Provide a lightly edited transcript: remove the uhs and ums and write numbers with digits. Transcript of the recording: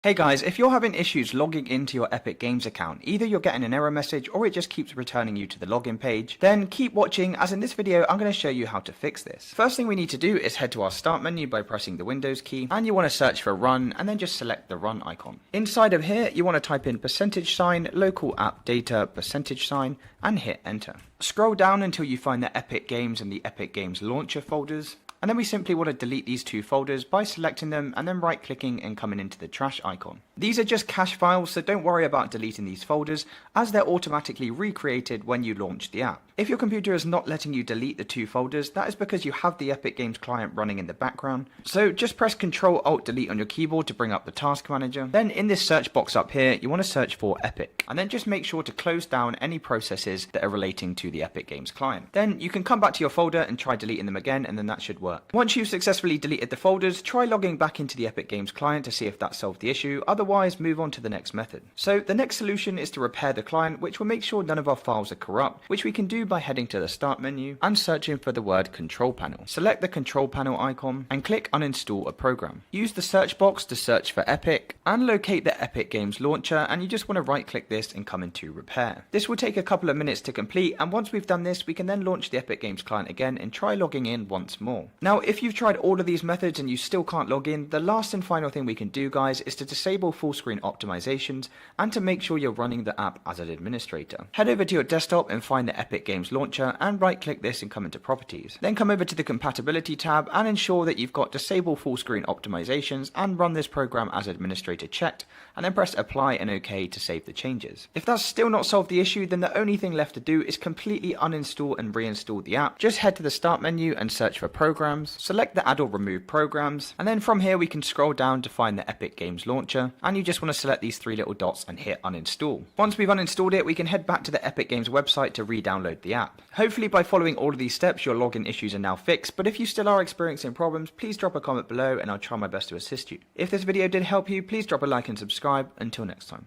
Hey guys, if you're having issues logging into your Epic Games account, either you're getting an error message or it just keeps returning you to the login page, then keep watching as in this video I'm going to show you how to fix this. First thing we need to do is head to our start menu by pressing the Windows key, and you want to search for run and then just select the run icon. Inside of here you want to type in %, local app data, %, and hit enter. Scroll down until you find the Epic Games and the Epic Games launcher folders. And then we simply want to delete these two folders by selecting them and then right clicking and coming into the trash icon. These are just cache files, so don't worry about deleting these folders as they're automatically recreated when you launch the app. If your computer is not letting you delete the two folders, that is because you have the Epic Games client running in the background. So just press Ctrl-Alt-Delete on your keyboard to bring up the task manager. Then in this search box up here, you want to search for Epic. And then just make sure to close down any processes that are relating to the Epic Games client. Then you can come back to your folder and try deleting them again, and then that should work. Once you've successfully deleted the folders, try logging back into the Epic Games client to see if that solved the issue. Otherwise, move on to the next method. So the next solution is to repair the client, which will make sure none of our files are corrupt, which we can do by heading to the start menu and searching for the word control panel. Select the control panel icon and click uninstall a program. Use the search box to search for Epic and locate the Epic Games launcher, and you just want to right click this and come into repair. This will take a couple of minutes to complete, and once we've done this we can then launch the Epic Games client again and try logging in once more. Now if you've tried all of these methods and you still can't log in, the last and final thing we can do, guys, is to disable full screen optimizations and to make sure you're running the app as an administrator. Head over to your desktop and find the Epic Games launcher and right click this and come into properties. Then come over to the compatibility tab and ensure that you've got disable full screen optimizations and run this program as administrator checked, and then press apply and OK to save the changes. If that's still not solved the issue, then the only thing left to do is completely uninstall and reinstall the app. Just head to the start menu and search for programs, select the add or remove programs, and then from here we can scroll down to find the Epic Games launcher, and you just want to select these three little dots and hit uninstall. Once we've uninstalled it, we can head back to the Epic Games website to re-download the app. Hopefully by following all of these steps your login issues are now fixed, but if you still are experiencing problems, please drop a comment below and I'll try my best to assist you. If this video did help you, please drop a like and subscribe. Until next time.